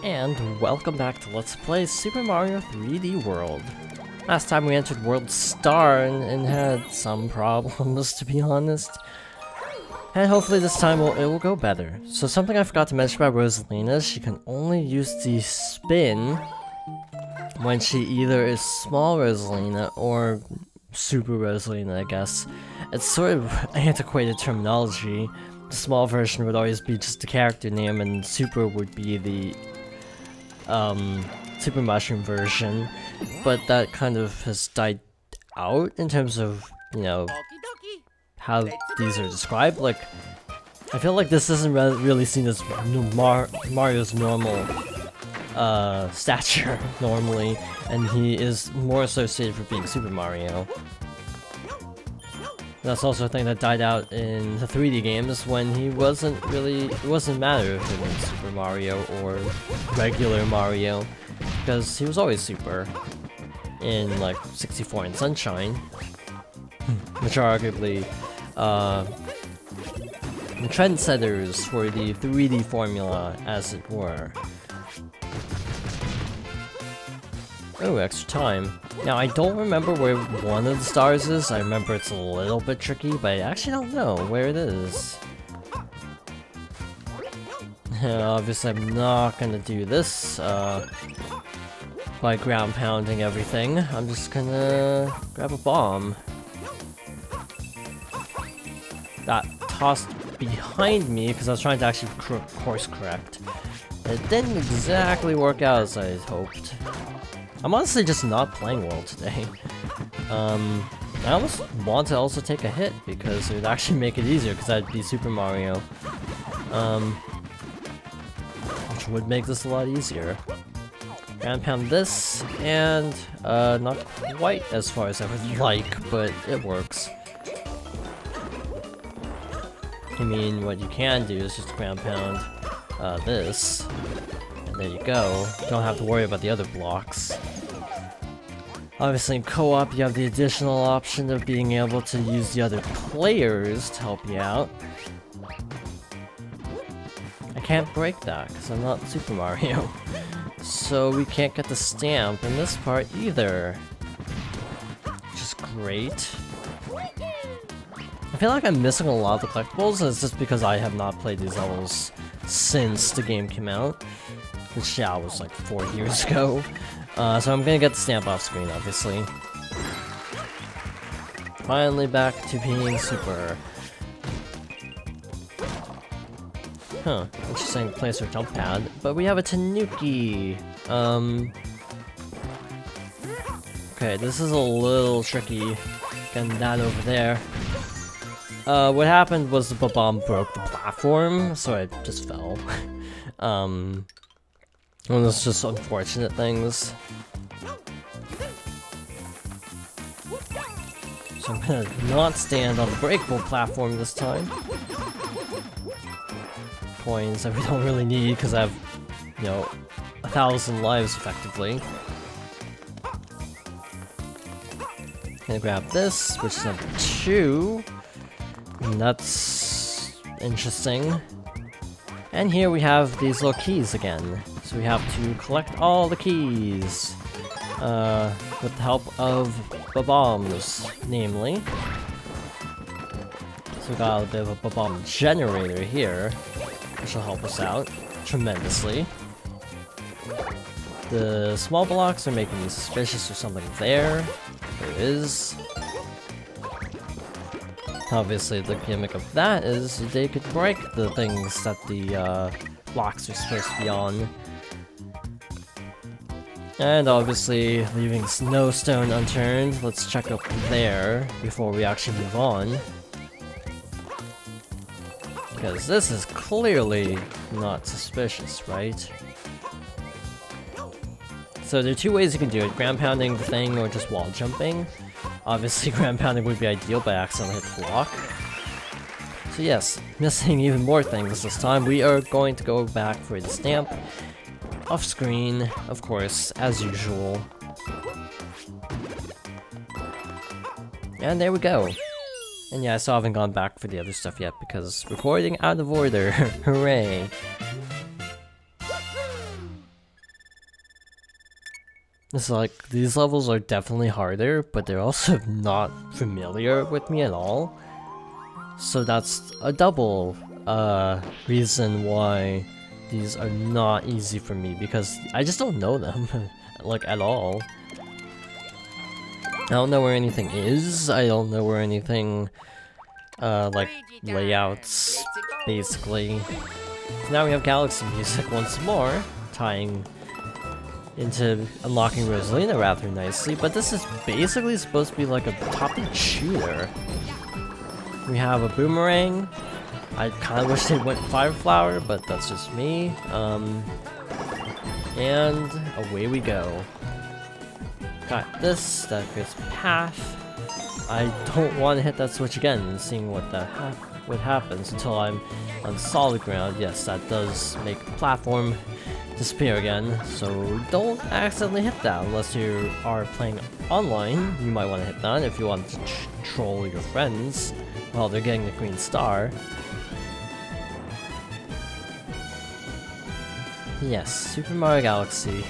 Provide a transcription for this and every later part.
And welcome back to Let's Play Super Mario 3D World. Last time we entered World Star and had some problems, to be honest. And hopefully this time it will go better. So something I forgot to mention about Rosalina, she can only use the spin when she either is small Rosalina or Super Rosalina, I guess. It's sort of antiquated terminology. The small version would always be just the character name, and Super would be the Super Mushroom version, but that kind of has died out in terms of, you know, how these are described. Like, I feel like this isn't really seen as Mario's normal stature normally, and he is more associated with being Super Mario. That's also a thing that died out in the 3D games when he wasn't really, it wasn't matter if it was Super Mario or regular Mario, because he was always Super in like 64 and Sunshine, which are arguably trendsetters for the 3D formula, as it were. Oh, extra time. Now, I don't remember where one of the stars is. I remember it's a little bit tricky, but I actually don't know where it is. Obviously, I'm not gonna do this by ground pounding everything. I'm just gonna grab a bomb. That tossed behind me because I was trying to actually course correct. It didn't exactly work out as I hoped. I'm honestly just not playing well today. I almost want to also take a hit because it would actually make it easier because I'd be Super Mario. Which would make this a lot easier. Ground pound this, and not quite as far as I would like, but it works. I mean, what you can do is just ground pound this. There you go. Don't have to worry about the other blocks. Obviously in co-op you have the additional option of being able to use the other players to help you out. I can't break that because I'm not Super Mario. So we can't get the stamp in this part either. Which is great. I feel like I'm missing a lot of the collectibles, and it's just because I have not played these levels since the game came out. Which, yeah, was like 4 years ago. So I'm gonna get the stamp off screen, obviously. Finally back to being Super. Huh, interesting place for jump pad. But we have a Tanuki. Okay, this is a little tricky. Getting that over there. What happened was the bomb broke the platform, so I just fell. One of those just unfortunate things. So I'm gonna not stand on the breakable platform this time. Coins that we don't really need because I have, you know, 1,000 lives effectively. Gonna grab this, which is number 2. And that's interesting. And here we have these little keys again. So we have to collect all the keys with the help of the bombs, namely. So we got a bit of a bomb generator here, which will help us out tremendously. The small blocks are making me suspicious there's something there. There is. Obviously, the gimmick of that is they could break the things that the blocks are supposed to be on. And obviously, leaving no stone unturned, let's check up there before we actually move on. Because this is clearly not suspicious, right? So there are 2 ways you can do it, ground pounding the thing or just wall jumping. Obviously, ground pounding would be ideal, but I accidentally hit the block. So yes, missing even more things this time. We are going to go back for the stamp. Off screen, of course, as usual. And there we go. And yeah, I still haven't gone back for the other stuff yet because recording out of order. Hooray. It's like, these levels are definitely harder, but they're also not familiar with me at all. So that's a double reason why these are not easy for me, because I just don't know them, like, at all. I don't know where anything is, I don't know where anything, like, layouts, basically. Now we have Galaxy Music once more, tying into unlocking Rosalina rather nicely, but this is basically supposed to be like a top-down shooter. We have a Boomerang. I kind of wish they went Fire Flower, but that's just me. And away we go. Got this, that creates a path. I don't want to hit that switch again and seeing what happens until I'm on solid ground. Yes, that does make the platform disappear again, so don't accidentally hit that unless you are playing online. You might want to hit that if you want to troll your friends while they're getting the green star. Yes, Super Mario Galaxy.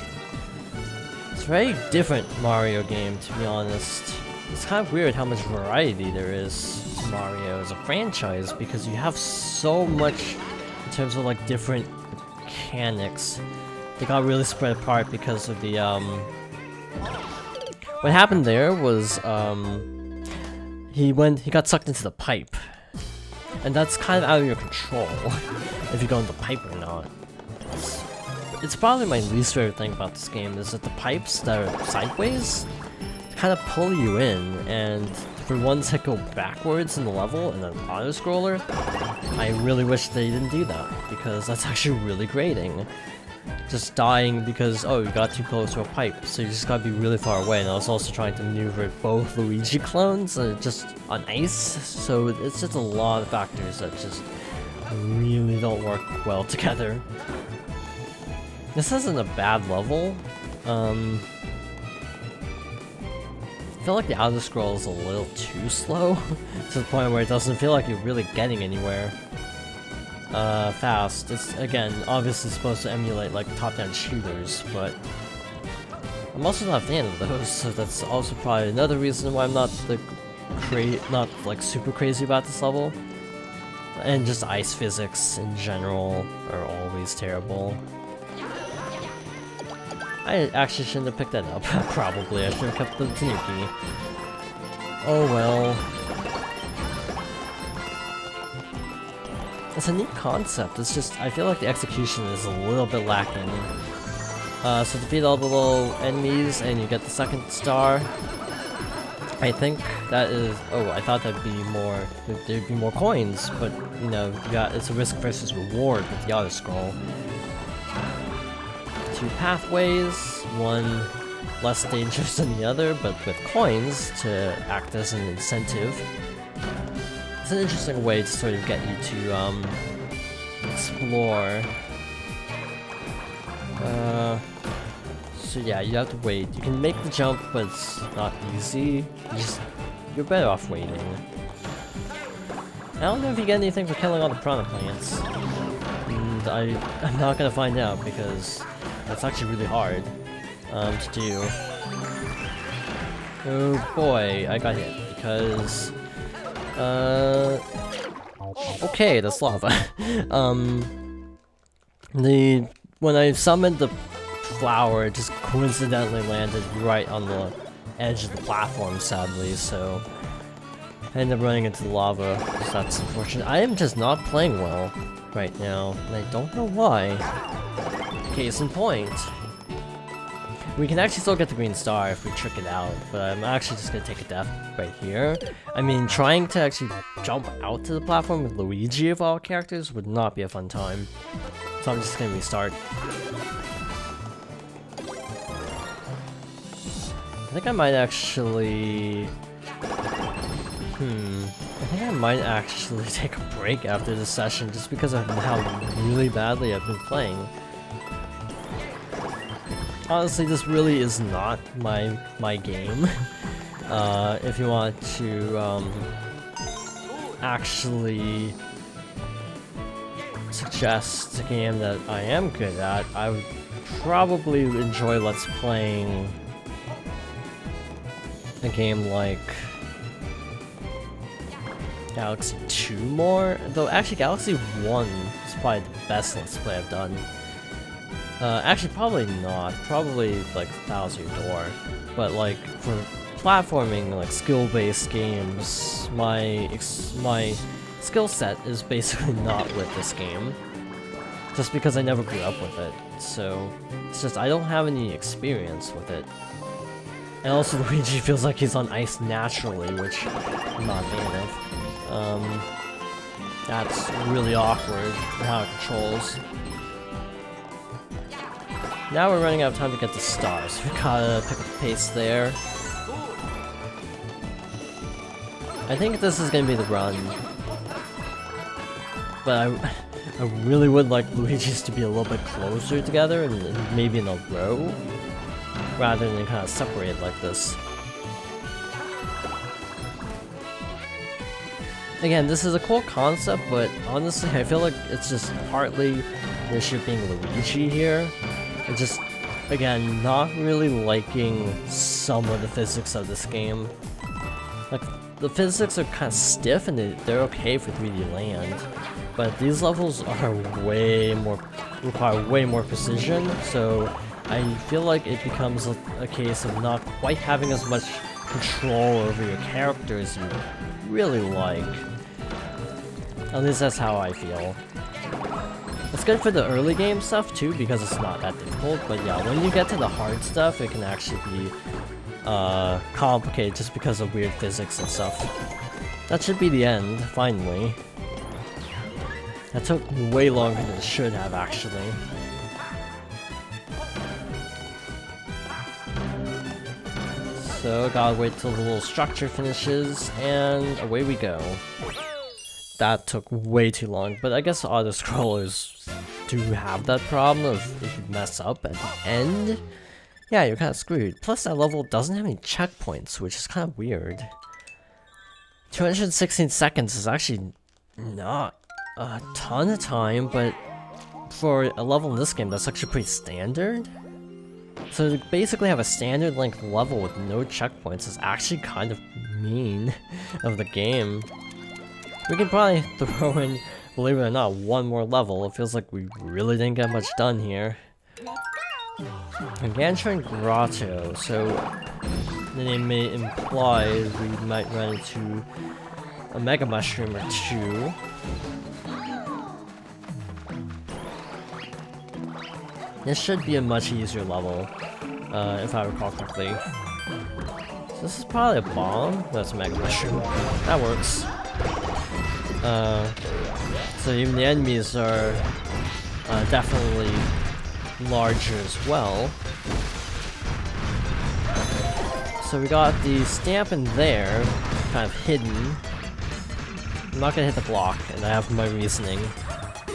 It's a very different Mario game, to be honest. It's kind of weird how much variety there is to Mario as a franchise, because you have so much in terms of like different mechanics. They got really spread apart because of the what happened there was he got sucked into the pipe, and that's kind of out of your control if you go in the pipe or not. It's probably my least favorite thing about this game is that the pipes that are sideways kind of pull you in, and for ones that go backwards in the level in an auto-scroller, I really wish they didn't do that, because that's actually really grating. Just dying because, oh, you got too close to a pipe, so you just gotta be really far away, and I was also trying to maneuver both Luigi clones just on ice, so it's just a lot of factors that just really don't work well together. This isn't a bad level. I feel like the auto-scroll is a little too slow, to the point where it doesn't feel like you're really getting anywhere fast. It's, again, obviously supposed to emulate like top-down shooters, but I'm also not a fan of those, so that's also probably another reason why I'm not like super crazy about this level. And just ice physics in general are always terrible. I actually shouldn't have picked that up, probably. I should have kept the Tanuki. Oh well. It's a neat concept, it's just, I feel like the execution is a little bit lacking. So defeat all the little enemies and you get the second star. I think that is, oh, I thought there'd be more coins, but, you know, it's a risk versus reward with the auto-scroll. 2 pathways, one less dangerous than the other, but with coins to act as an incentive. It's an interesting way to sort of get you to explore. So yeah, you have to wait. You can make the jump, but it's not easy. You're better off waiting. I don't know if you get anything for killing all the piranha plants. And I'm not gonna find out because that's actually really hard to do. Oh boy, I got hit because okay, that's lava. When I summoned the flower, it just coincidentally landed right on the edge of the platform, sadly, so I ended up running into the lava, so that's unfortunate. I am just not playing well right now, and I don't know why. Case in point. We can actually still get the green star if we trick it out, but I'm actually just gonna take a death right here. I mean, trying to actually jump out to the platform with Luigi of all characters would not be a fun time. So I'm just gonna restart. I think I might actually... I think I might actually take a break after this session just because of how really badly I've been playing. Honestly, this really is not my game. If you want to actually suggest a game that I am good at, I would probably enjoy Let's Playing a game like Galaxy 2 more, though actually Galaxy 1 is probably the best Let's Play I've done. Actually probably not, probably like Thousand Door, but like for platforming, like skill-based games, my skill set is basically not with this game, just because I never grew up with it, so it's just I don't have any experience with it. And also Luigi feels like he's on ice naturally, which I'm not a fan of. That's really awkward for how it controls. Now we're running out of time to get the stars. We gotta pick up the pace there. I think this is gonna be the run. But I really would like Luigi's to be a little bit closer together and maybe in a row, rather than kind of separated like this. Again, this is a cool concept, but honestly, I feel like it's just partly the issue of being Luigi here. And just, again, not really liking some of the physics of this game. Like, the physics are kind of stiff and they're okay for 3D Land, but these levels are require way more precision, so I feel like it becomes a case of not quite having as much control over your character as you really like. At least that's how I feel. It's good for the early game stuff too, because it's not that difficult, but yeah, when you get to the hard stuff, it can actually be complicated just because of weird physics and stuff. That should be the end, finally. That took way longer than it should have, actually. So, gotta wait till the little structure finishes, and away we go. That took way too long, but I guess auto-scrollers do have that problem of if you mess up at the end, yeah, you're kind of screwed. Plus that level doesn't have any checkpoints, which is kind of weird. 216 seconds is actually not a ton of time, but for a level in this game, that's actually pretty standard. So to basically have a standard length level with no checkpoints is actually kind of mean of the game. We can probably throw in, believe it or not, one more level. It feels like we really didn't get much done here. Gargantuan Grotto, so the name may imply we might run into a Mega Mushroom or two. This should be a much easier level, if I recall correctly. So this is probably a bomb. That's a Mega Mushroom. That works. So even the enemies are definitely larger as well. So we got the stamp in there, kind of hidden. I'm not gonna hit the block, and I have my reasoning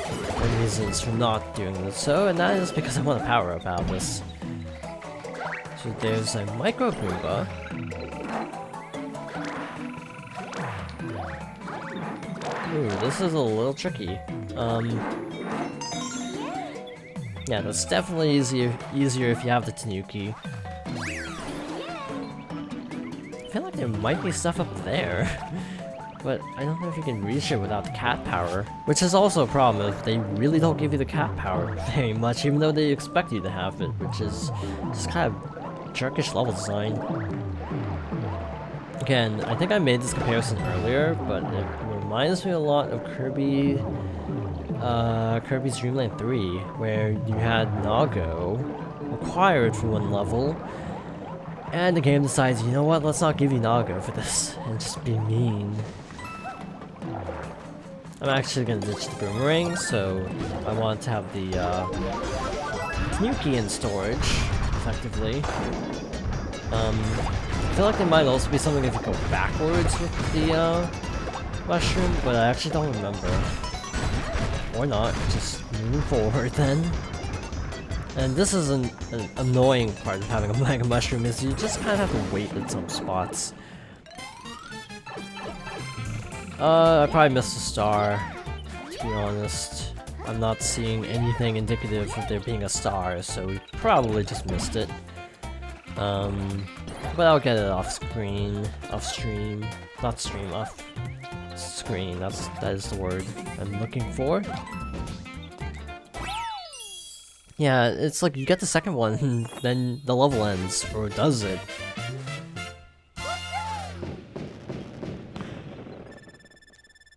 and reasons for not doing this. So, and that is because I want to power up out of this. So there's a Micro Goomba. Ooh, this is a little tricky. Yeah, that's definitely easier if you have the Tanuki. I feel like there might be stuff up there, but I don't know if you can reach it without the cat power, which is also a problem if they really don't give you the cat power very much, even though they expect you to have it, which is just kind of jerkish level design. Again, I think I made this comparison earlier, but it reminds me a lot of Kirby's Dream Land 3, where you had Nago required for one level, and the game decides, you know what, let's not give you Nago for this, and just be mean. I'm actually gonna ditch the boomerang, so I want to have the Tanuki in storage, effectively. I feel like there might also be something if you go backwards with the mushroom, but I actually don't remember. Or not, just move forward then. And this is an annoying part of having a Mega Mushroom, is you just kind of have to wait at some spots. I probably missed a star, to be honest. I'm not seeing anything indicative of there being a star, so we probably just missed it. But I'll get it off screen, off stream, not stream, off screen. That is the word I'm looking for. Yeah, it's like you get the second one, and then the level ends, or does it?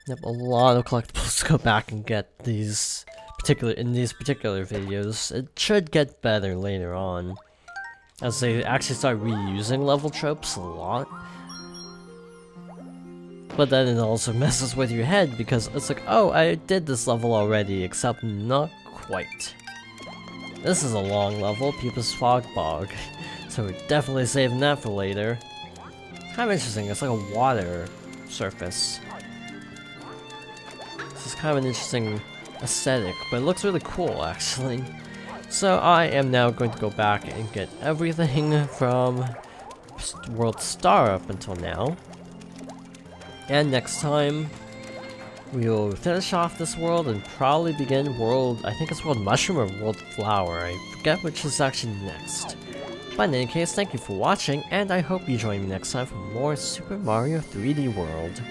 Yep, a lot of collectibles to go back and get these particular videos. It should get better later on, as they actually start reusing level tropes a lot. But then it also messes with your head because it's like, oh, I did this level already, except not quite. This is a long level, Pupa's Fog Bog, so we're definitely saving that for later. Kind of interesting, it's like a water surface. This is kind of an interesting aesthetic, but it looks really cool actually. So I am now going to go back and get everything from World Star up until now. And next time, we'll finish off this world and probably begin World, I think it's World Mushroom or World Flower, I forget which is actually next. But in any case, thank you for watching, and I hope you join me next time for more Super Mario 3D World.